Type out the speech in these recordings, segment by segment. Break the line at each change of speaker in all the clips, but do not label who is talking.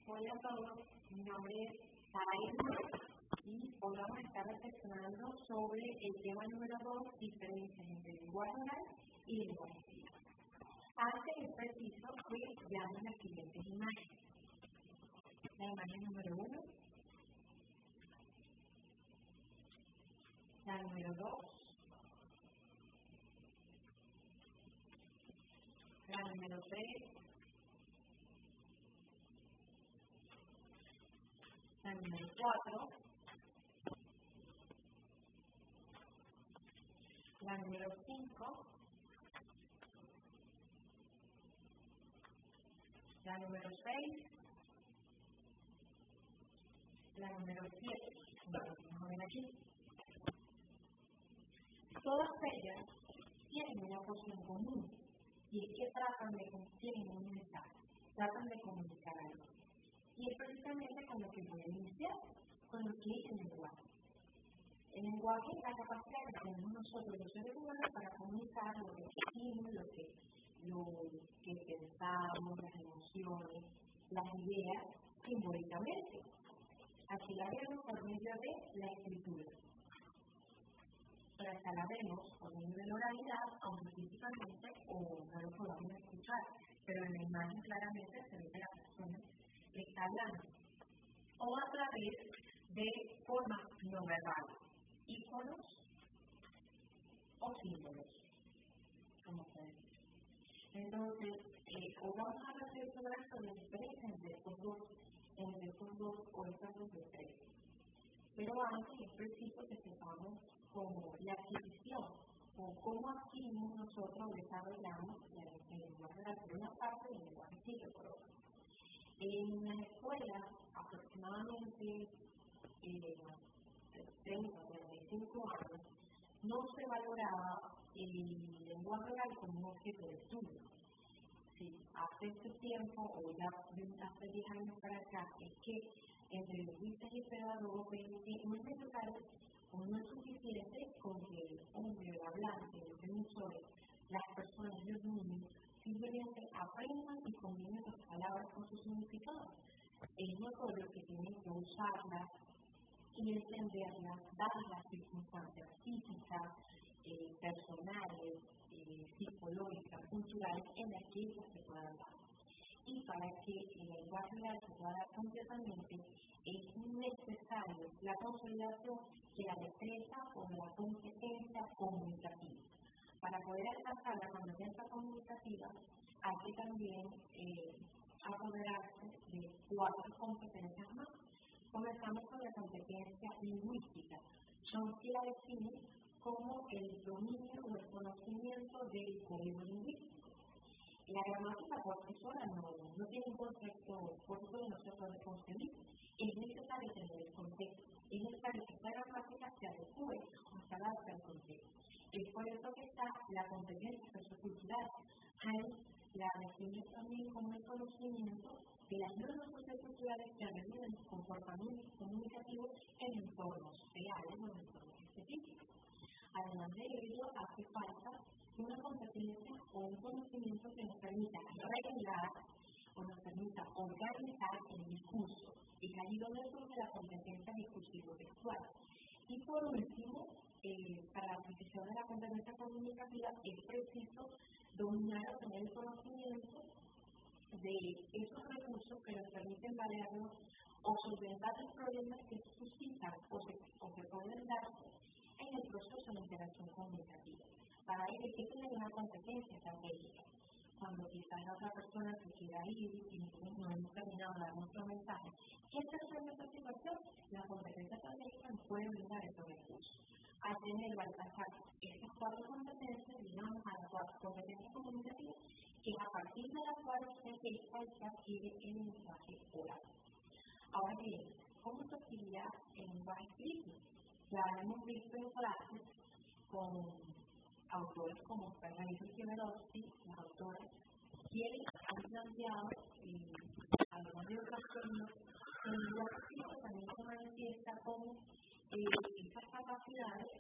Hola a todos, mi nombre es Sara y hoy vamos a estar reflexionando sobre el tema número 2, diferencias entre lenguaje oral y lenguaje escrito. Antes es preciso que veamos las siguientes imágenes. La imagen número 1, la número 2, la número 3, la número 4, la número 5, la número 6, la número 7. Vamos a ver aquí. Todas ellas tienen una porción común y es que tienen un mensaje, tratan de comunicar algo. Y es precisamente con lo que voy a iniciar, con lo que es el lenguaje. El lenguaje es la capacidad que tenemos nosotros los seres humanos para comunicar lo que sentimos, lo que pensamos, las emociones, las ideas simbólicamente. Aquí la vemos por medio de la escritura. Pero acá la vemos por medio de la oralidad, aunque físicamente o no lo podamos escuchar, pero en la imagen claramente se ve que la persona está hablando. O a través de formas no verbales, íconos o símbolos, como se dice. Entonces, hoy vamos a reflexionar sobre la diferencia entre estos dos o estas dos diferencias. Pero antes es preciso que sepamos como la adquisición o cómo adquirimos nosotros desarrollamos el lenguaje de una parte y el lenguaje escrito por otra. En la escuela, aproximadamente 30 o 35 años, no se valoraba el lenguaje oral como un objeto de estudio. Sí, hace este tiempo, o ya hace 10 años para acá, es que entre lingüistas y pedagogos ven que no es necesario o no es suficiente con que el hombre, el hablante, los emisores, las personas, los niños, simplemente aprendan y combinen las palabras con su significado. Es notorio que tienen que usarlas y entenderlas, dadas las circunstancias físicas, personales, psicológicas, culturales en las que ellas se puedan dar. Y para que el lenguaje oral se pueda dar completamente, es necesario la consolidación de la destreza o de la competencia comunicativa. Para poder alcanzar la competencia comunicativa, hay que también apoderarse de 4 competencias más. Comenzamos con la competencia lingüística. John la define como el dominio o el conocimiento del código lingüístico. La gramática por sí sola no tiene un concepto, por eso no se puede concebir. Es necesario tener el contexto. Es necesario que esta gramática se adecue o se adapte al contexto. Es por eso que está la competencia sociocultural. Hay la define también como el conocimiento de las normas socioculturales que regulan comportamientos comunicativos en entornos reales o en entornos específicos. Además de ello, hace falta una competencia o un conocimiento que nos permita regular o nos permita organizar el discurso. Es allí donde surge la competencia discursivo-textual. Y por último, para la adquisición de la competencia comunicativa es preciso dominar o tener el conocimiento de esos recursos que nos permiten valernos o solventar los problemas que se suscitan o que pueden darse en el proceso de interacción comunicativa. Para ello hay que tener una competencia estratégica. Cuando quizás la otra persona se quiera ir y no hemos terminado de dar nuestro mensaje, ¿qué se hace en esta situación? La competencia estratégica nos puede brindar estos recursos. Al tener o alcanzar estas 4 competencias, llegamos a las 4 competencias comunicativas, que es a partir de las cuales se gesta y se adquiere el lenguaje oral. Ahora bien, ¿cómo se adquirirá el lenguaje escrito? Ya hemos visto en clases con autores como Fernando y las autoras, quienes han planteado, además de otras formas, el lenguaje escrito también se manifiesta como esas capacidades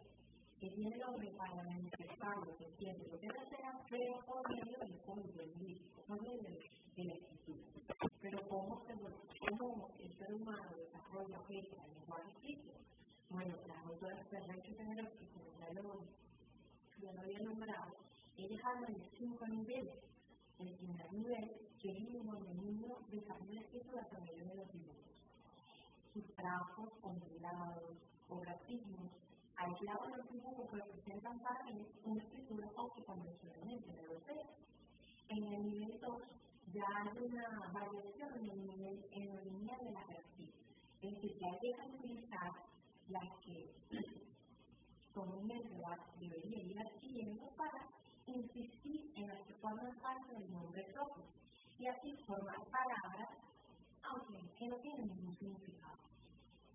que tiene el hombre para manifestar lo que siente, lo que desea, pero por medio del código lingüístico, por medio de la escritura. Pero ¿cómo cómo el ser humano desarrolla el lenguaje escrito. Bueno, las autoras Diferencias, entre, como ya lo había nombrado, ellas hablan de 5 niveles. El primer nivel, que es el donde el niño desarrolla la escritura a través de los dibujos. Sus trazos, ondulados o grafismos, aislados de los dibujos que representan para él una escritura que convencionalmente no lo sea. En el nivel 2 ya hay una variación en la línea de la grafía. Es decir, ya dejan de utilizar las que comúnmente debería ir adquiriendo para insistir en las que forman parte del nombre propio y así formar palabras, aunque no tienen ningún significado.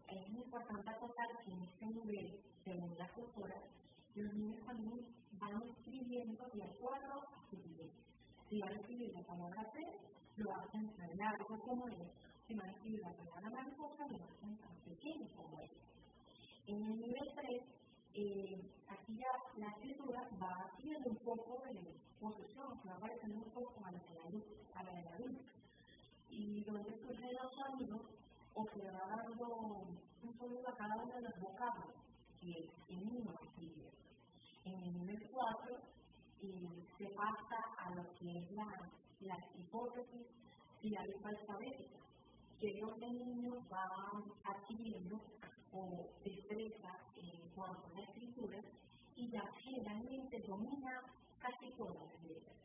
Es muy importante acotar que en este nivel, según las autoras, los niños también van escribiendo de acuerdo a su nivel. Si van a escribir la palabra T, lo hacen tan largo como es. Si van a escribir la palabra mariposa, lo hacen tan pequeño como es. En el nivel 3, aquí ya la escritura va haciendo un poco de posesión, se va pareciendo un poco a la del adulto. Y donde surgen los sonidos, o se va dando un sonido a cada uno de los vocablos que el niño va escribiendo. En el nivel 4, se pasa a lo que es la hipótesis dialecto-alfabética, que es donde el niño va adquiriendo o destreza cuanto a la escritura y ya generalmente domina casi todas las letras.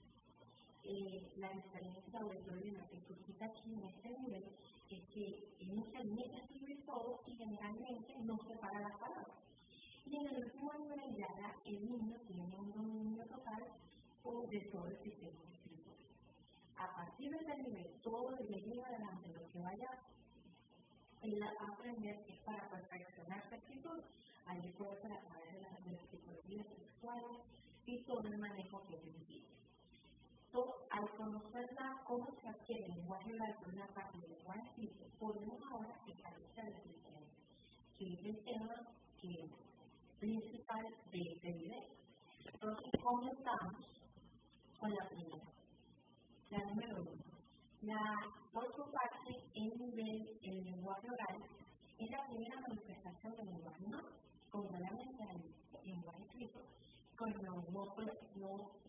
La diferencia o el problema que suscita aquí en este nivel es que inicialmente escribe todo y generalmente no separa las palabras. Y en el último nivel ya el niño tiene un dominio total de todo el sistema de escritura. A partir de ese nivel, todo de allí en adelante lo que vaya a aprender es para perfeccionar su escritura. Allí puede ser a través de las tipologías textuales y todo el manejo que permite. Al conocer cómo se adquiere el lenguaje oral por una parte del lenguaje escrito, podemos ahora establecer las diferencias, que es el tema principal de este video. Entonces, comenzamos con la primera, la número 1. Por su parte, el lenguaje oral es la primera manifestación del lenguaje no, contrariamente al lenguaje escrito, pero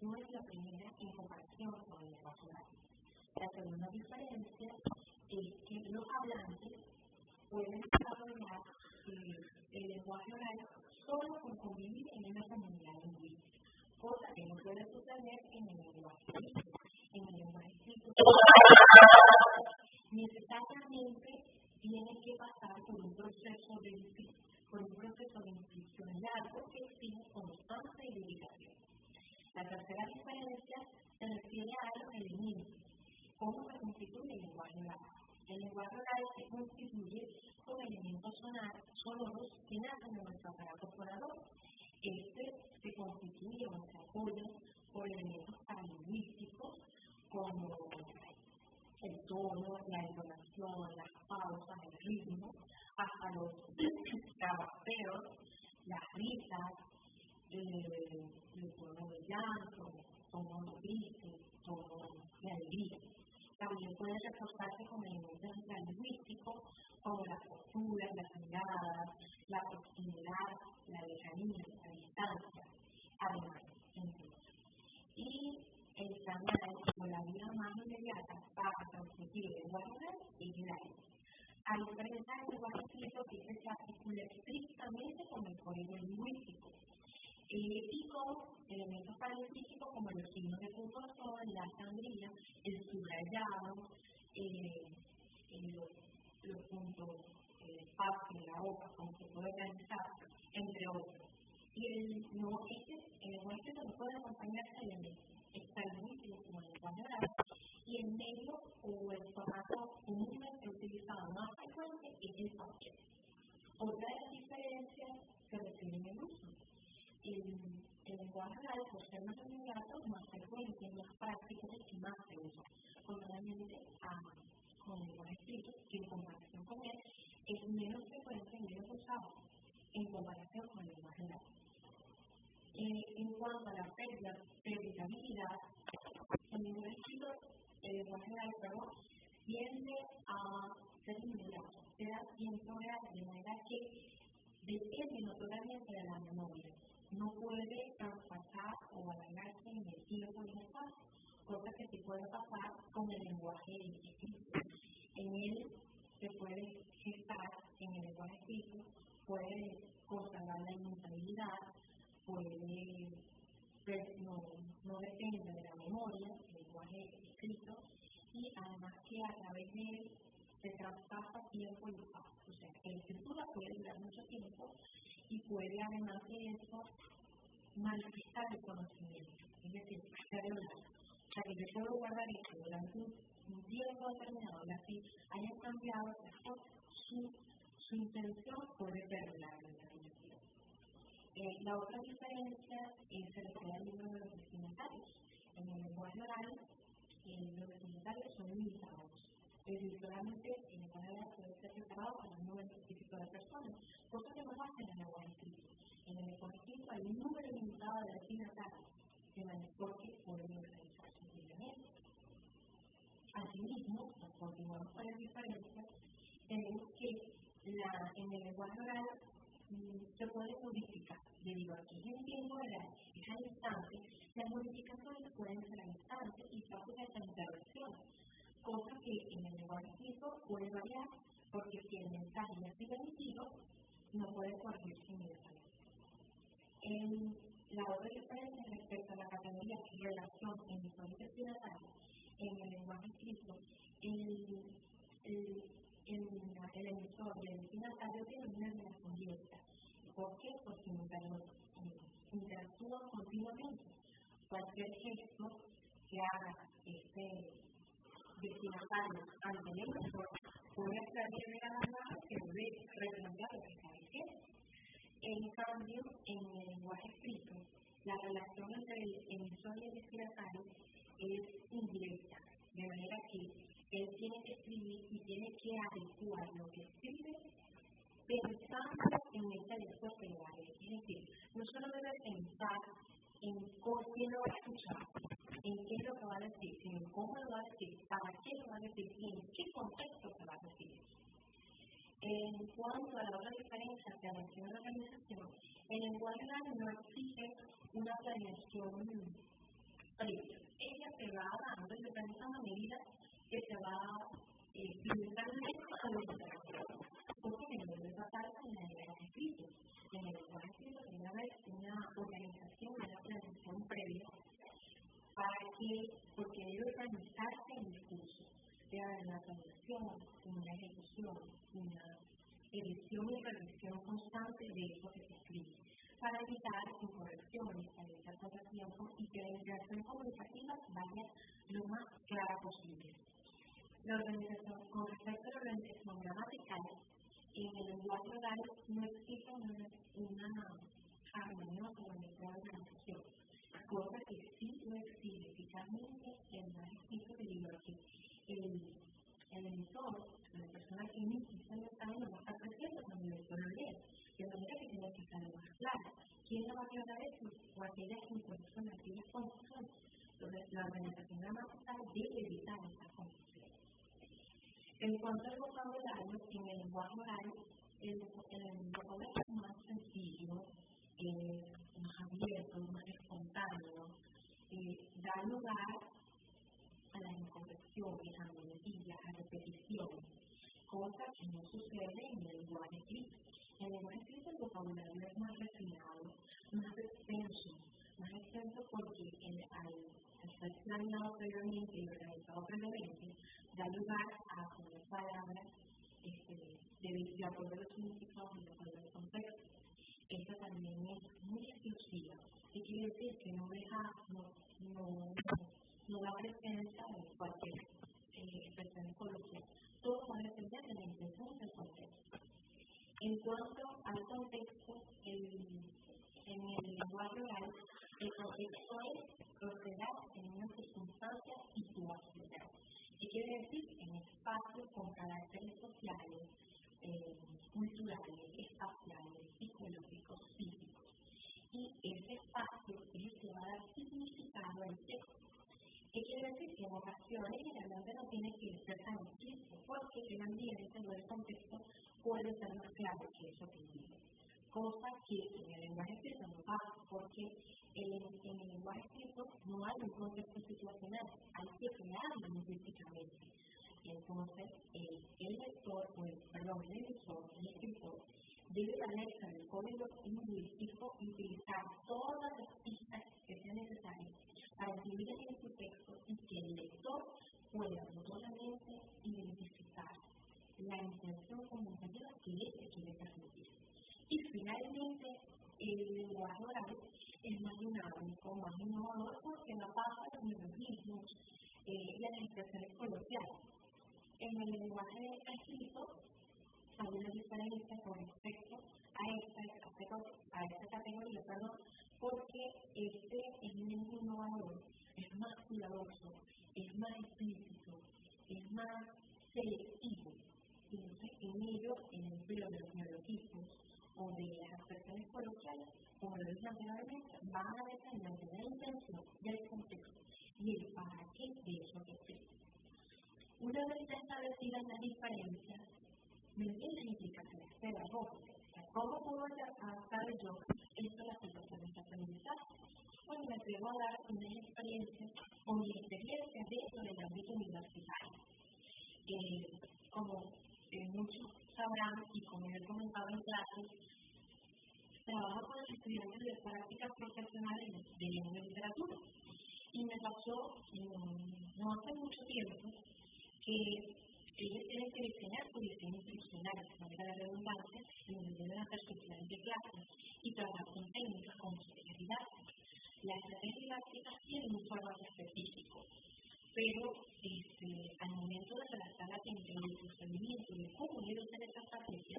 no es la primera en comparación con el lenguaje oral. La segunda diferencia es que los hablantes pueden desarrollar el lenguaje oral solo con convivir en una comunidad lingüística, cosa que no puede suceder en el lenguaje escrito. En el lenguaje escrito, necesariamente tiene que pasar por un proceso de inscripción largo que exige constancia y dedicación. La tercera diferencia se refiere a los elementos. ¿Cómo se constituye el lenguaje oral? El lenguaje oral se constituye con elementos sonoros que nacen de nuestro aparato fonador. Se constituye o se apoya por elementos paralingüísticos como el tono, la entonación, las pausas, el ritmo, hasta los trabaceos, las risas, el tono de llanto, tono de grises, tono de alegría. También puede reforzarse con elementos lingüísticos como las posturas, las miradas, la proximidad, la lejanía, la distancia, además, entre otros. Y el canal o la vía más inmediata para transmitir el lenguaje oral es el aire. A diferencia del lenguaje escrito, que se articula estrictamente con el código lingüístico y con elementos paralingüísticos como los signos de puntuación, la sangría, el subrayado, los puntos, el espacio, la hoja, como se puede organizar, entre otros. Y el lenguaje escrito no puede acompañarse de elementos lingüísticos como el lenguaje oral, y el medio o el formato comúnmente utilizado más frecuente es el papel. Otra de las diferencias se refieren al uso. El lenguaje oral, por ser más inmediato, más frecuente, más práctico, es que más se usa, contrariamente con el lenguaje escrito, que en comparación con él es menos frecuente y menos usado en comparación con el lenguaje oral. En cuanto a la predicabilidad, a ser inmediato, se da tiempo real, de manera que depende notoriamente de la memoria. No puede traspasar o alargarse en el tiempo y en el espacio, cosa que sí puede pasar con el lenguaje escrito. En él se puede gestar, en el lenguaje escrito, puede conservar la inmutabilidad, no depende de la memoria, el lenguaje escrito, y además que a través de él se traspasa tiempo y espacio. O sea, la escritura puede durar mucho tiempo y puede además de eso manifestar el conocimiento, es decir, hacer orar. O sea, que yo puedo guardar esto durante un tiempo determinado y así haya cambiado las cosas, su intención puede perdurar en la vida. La otra diferencia se refiere al libro de los destinatarios. En el lenguaje oral, los destinatarios son limitados. Solamente el lenguaje oral puede ser separado para un número específico de personas, cosa que no pasa en el lenguaje escrito. En el lenguaje escrito hay un número limitado de destinatarios, porque pueden organizarse libremente. Asimismo, continuamos con las diferencias, tenemos que en el lenguaje oral se puede modificar debido a que es el tiempo real, es al instante. Las modificaciones pueden ser al instante y fáciles de intervención, cosa que en el lenguaje escrito puede variar porque si el mensaje ya ha sido emitido, no puede corregirse inmediatamente. La otra diferencia respecto a la categoría relación emisor y destinatario, en el lenguaje escrito, el emisor y el destinatario tienen una relación directa. ¿Por qué? Porque interactúan continuamente. Cualquier gesto que haga este destinatario ante el emisor puede hacerle ver a la mano que debe replantear lo que está diciendo. En cambio, en el lenguaje escrito, la relación entre el emisor y el destinatario es indirecta, de manera que él tiene que escribir y tiene que adecuar lo que escribe pensando en ese discurso que va a leer. Es decir, no solo debe pensar en quién lo va a escuchar, en qué es lo que va a decir, sino en cómo lo va a decir, para qué lo va a decir y en qué contexto se va a decir. En cuanto a la otra diferencia que menciona la organización, el lenguaje oral no exige una planeación previa. Ella se va dando y se organiza a medida que se va simultáneamente a la interacción. Porque en el lenguaje en el lenguaje escrito. En el lenguaje escrito tiene que haber una organización, una planeación previa porque debe organizarse el discurso. Debe haber una planeación, una ejecución, una edición y revisión constante de eso que se escribe, para evitar incorrecciones, para evitar contratiempos y que la interacción comunicativa vaya lo más clara posible. La organización, con respecto a la organización gramatical, en el lenguaje oral no existe una armoniosa organización, cosa que sí lo exige eficazmente en el escrito debido a que el emisor, la persona que emite ese mensaje, no va a estar presente cuando el lector lo lee, de manera que tiene que estar más clara. ¿Quién le va a aclarar eso? O aquellas incorrecciones, aquellas confusiones. Entonces, la organización gramatical debe evitar esas confusiones. En cuanto al vocabulario, en el lenguaje oral, el vocabulario es más sencillo, más abierto, más espontáneo, da lugar a las incorrecciones, a mentiras, a repeticiones, cosas que no suceden en el lenguaje escrito. En el lenguaje escrito el vocabulario es más refinado, más extenso porque al ser planeado previamente y organizado previamente, da lugar a poner palabras de acuerdo a los significados y de acuerdo al contexto. Esta también es muy exclusiva. ¿Qué quiere decir? Que no da presencia de cualquier expresión coloquial. Todo va a depender de la intención del contexto. En cuanto al contexto, en el lenguaje oral, el contexto es proceder en una circunstancia situacional. ¿Qué quiere decir? En espacios con caracteres sociales, culturales, espaciales, psicológicos, físicos. Y ese espacio es el que va a dar significado al texto. ¿Qué quiere decir? Que en ocasiones generalmente no tiene que ser tan explícito, porque porque el ambiente o el contexto puede ser más claro que eso que dice. Cosa que en el lenguaje escrito no pasa, porque en el lenguaje escrito no hay un contexto situacional, hay que crearlo lingüísticamente. Entonces, el lector, el emisor, el escritor, debe valerse del código lingüístico y utilizar todas las pistas que sean necesarias para incluir en su texto y que el lector pueda notoriamente identificar la intención comunicativa que quiere transmitir. Y finalmente, el lenguaje oral es más dinámico, más innovador, porque no pasa a los neologismos y a las expresiones coloquiales. En el lenguaje escrito hay una diferencia con respecto a esta categoría, porque este es menos innovador, es más cuidadoso, es más explícito, es más selectivo. Entonces, en ello, el empleo de los neologismos o de las expresiones coloquiales, como lo dije anteriormente, van a depender de la intención, del contexto y el para qué de eso que existe. Una vez establecidas las diferencias, me entienden implicaciones pedagógicas. ¿Cómo puedo adaptar yo esto a las situaciones de aprendizaje? Bueno, me atrevo a dar unas experiencias o mis experiencias dentro del ámbito universitario. Como muchos sabrán y como he comentado en clases, trabajo con los estudiantes de prácticas profesionales de lengua y literatura. Y me pasó no hace mucho tiempo que ellos tienen que diseñar su diseño instruccional, de manera de redundancia, en donde deben hacer sus planes de clases y trabajar con técnicas como estrategias didácticas. Las estrategias didácticas tienen un formato específico, pero al momento de redactar la técnica y el procedimiento de cómo debe ser esa estrategia,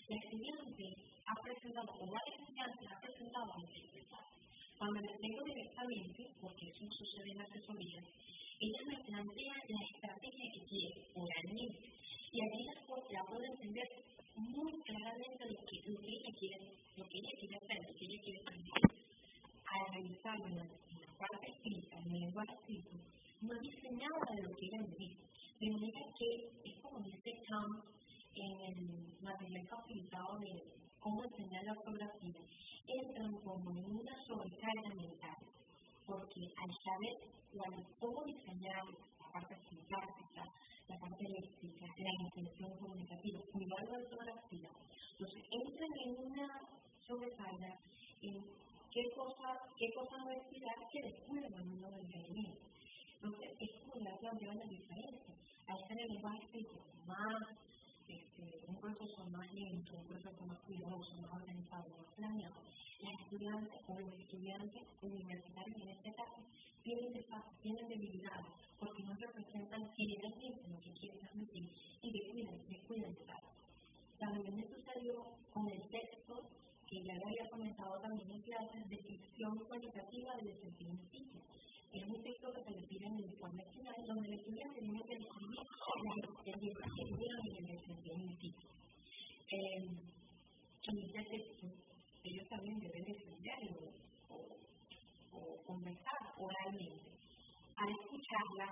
la estudiante ha presentado, o varios estudiantes han presentado dificultad. Cuando les tengo directamente, porque eso sucede en la asesoría, ella me plantea la estrategia que quiere oralmente y allí la puedo entender muy claramente lo que ella quiere hacer, lo que ella quiere transmitir. Al revisarlo en la parte escrita, en el lenguaje escrito, no dice nada de lo que ella me dice, de manera que es como dice Tom en el material facilitado de cómo enseñar la ortografía, entran como en una sobrecarga mental, porque al saber cómo diseñar la parte sintáctica, la parte léxica, la intención comunicativa, cuidar la ortografía, entonces entran en una sobrecarga en qué cosa no estudiar que descubren el mundo del entendimiento. Entonces, es como ya plantean las diferencias. Al ser el lenguaje escrito más, un proceso más lento, un proceso más cuidadoso, más organizado, más planeado, las estudiantes o los estudiantes universitarios en este caso tienen debilidades porque no representan generalmente lo que quieren transmitir y descuidan el dato. También me sucedió con el texto que ya le había comentado también en clases de ficción cualitativa del sentimiento. Es un texto que se le pide en el informe final, donde el estudiante tiene que describir las experiencias que tuvieron en el sentimiento. En este texto, ellos también deben defenderlo o conversar oralmente. Al escucharla,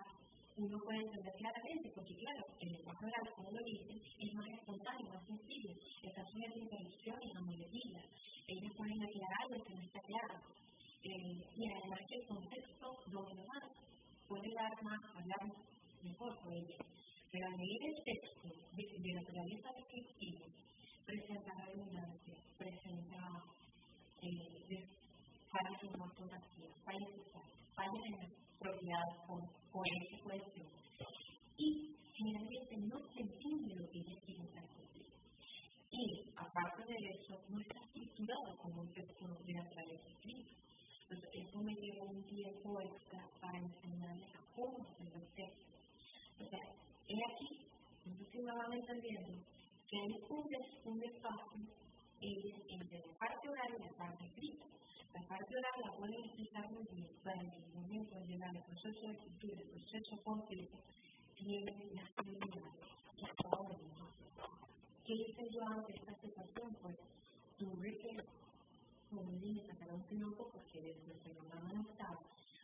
uno puede entender claramente, porque claro, el lenguaje oral, como lo dicen, es más espontáneo, más sencillo, está sujeto a interrupciones, a muletillas, ellos pueden aclarar lo que no está claro. Y además que el contexto donde más puede hablar mejor con ella. Pero al leer el texto de naturaleza descriptiva, presenta redundancia, presenta fallas en ortografía, fallas en las propiedades con ese cuestión. Y generalmente no se entiende lo que ella quiere transmitir. Y aparte de eso, no está estructurado como un texto de naturaleza escrita. Entonces, eso me lleva un tiempo extra para enseñarles a cómo hacer los textos. O sea, es aquí, no sé si me van entendiendo, que hay un espacio entre la parte oral y la parte escrita. La parte oral la pueden explicar muy bien, pero en el momento de llegar al proceso de escritura, el proceso completo, tienen las habilidades, las órdenes. ¿Qué hice yo ante esta situación? Pues tuve que sacar un tiempo porque desde el programa no estaba,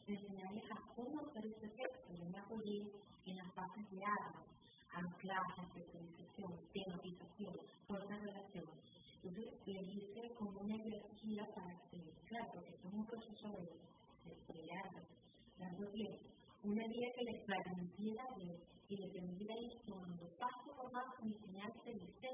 de enseñarles a cómo hacer este texto. Yo me apoyé en las bases de armas, anclaje, especialización, tematización, fuerza de relación. Entonces, le hice como una energía para que, claro, porque esto es un proceso de largo tiempo, una guía que les permitiera ver y le permitiera ir tomando paso por paso enseñarse este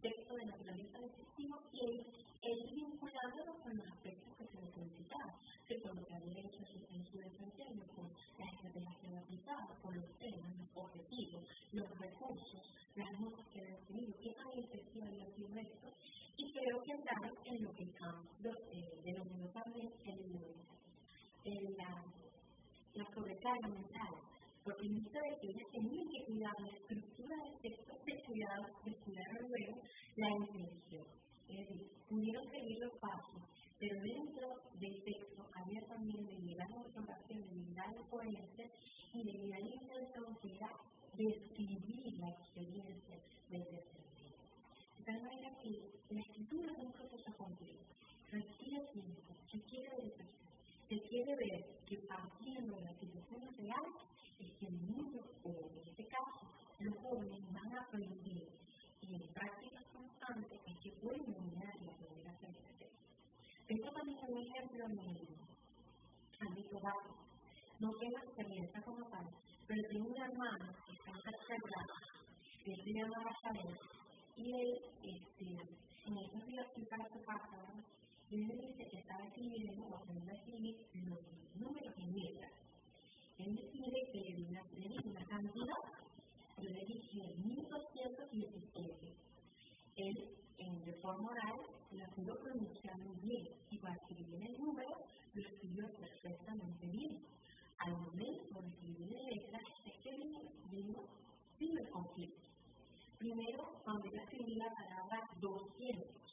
texto de naturaleza descriptiva y él vinculándolo con los aspectos que se necesitaban, que con lo que había hecho en su desempeño, con las estrategias que había aplicado, con los temas, los objetivos, los recursos, las notas que había tenido, qué tan efectivo había sido esto, y creo que entraron en lo que denominó también la sobrecarga mental, porque en esto de que ellas tenían que cuidar la estructura del texto, descuidar luego la intención. Es decir, pudieron seguir los pasos, pero dentro del texto había también debilidad de observación, debilidad de coherencia y debilidad de intención que era describir la experiencia del desempeño. De tal manera que la escritura es un proceso complejo, requiere tiempo, requiere dedicación. Se quiere ver que partiendo de las situaciones reales es que el mundo, o en este caso, los jóvenes van a aprender y en prácticas constantes es que pueden dominar y aprender a hacer este texto. Esto también es un ejemplo en el ámbito básico. No tengo experiencia como tal, pero tengo un hermano que está en tercer grado, que se llama Rafael, y él, en esos días que para su casa, y él me dice que estaba escribiendo o aprendiendo a escribir los números en letras. Él me pide que le diga una cantidad. Yo le dije 1217. Él, de forma oral, la pudo pronunciar muy bien. Y para escribir el número, lo escribió perfectamente bien. Al momento de escribir en letras, es que vino el conflicto. Primero, cuando yo escribí la palabra 200.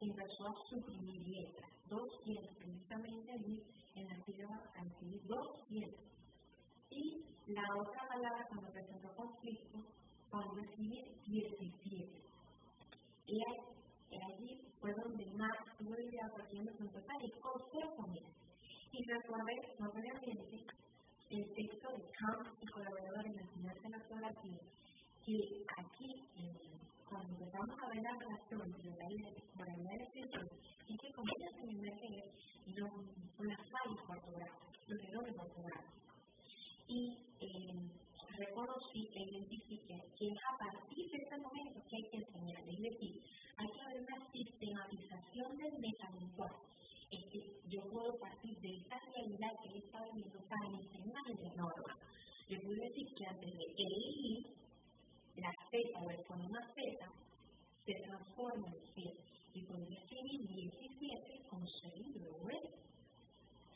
Empezó a suprimir letras, 200, precisamente allí en la sílaba al escribir 200. Y la otra palabra cuando presentó conflicto, cuando escribí 17. Y allí fue donde más tuve idea porque yo me pregunté, ¿y cómo fue con él? Y recordé, notoriamente, el texto de Kant y colaboradores en la enseñanza de la ortografía, que aquí, cuando empezamos a ver la relación entre la oralidad y la escritura, es que comienzan a emerger las fallas ortográficas, los errores ortográficos. Y reconocí e identifiqué que es a partir de ese momento que hay que enseñar, es decir, hay que haber una sistematización del metalenguaje. Es que yo puedo partir de esta realidad que él está viviendo para enseñarle la norma. Yo puedo decir que antes de elegir la Z o el fonema Z se transforma en C y podría escribir 17 con 6 y luego E.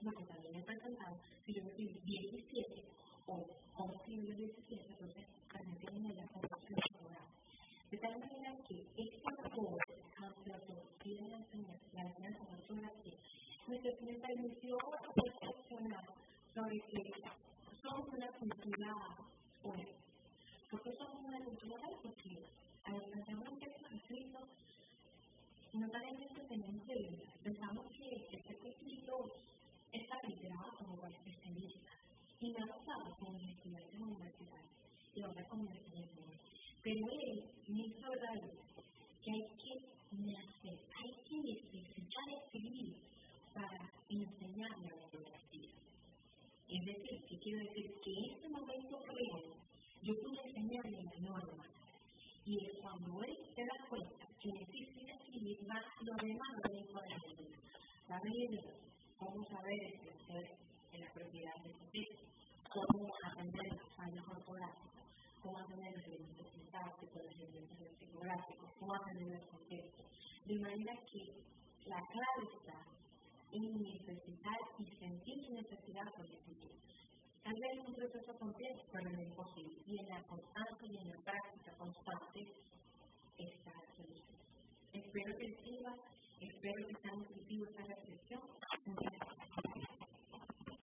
Porque también he presentado, si yo escribí 17 o cómo escribir 17, entonces realmente viene la formación ortográfica. De tal manera que este autor, que tiene la enseñanza de ortografía, me permitió reflexionar sobre que somos una cultura fuerte. ¿Por qué somos una cultura fuerte? Porque al plantearnos un texto escrito, notablemente tenemos que pensamos que el texto escrito está literado como para especialistas. Y me ha pasado con mis estudiantes universitarios y ahora con mis estudiantes. Pero él me hizo ver que hay que nacer, hay que necesitar escribir para enseñar la ortografía. Es decir, ¿qué quiero decir? Que en ese momento real yo pude enseñarle la norma. Y es cuando él se da cuenta que necesita escribir más, lo demás lo dejo de la saber cómo saber ejercer en las propiedades de su texto, cómo aprender las fallas ortográficas, cómo aprender los elementos sintácticos, los elementos lexicográficos, cómo aprender el contexto. De manera que la clave está en necesitar y sentir su necesidad por el escritura. Tal vez es un proceso complejo, pero no es imposible. Y en la constancia y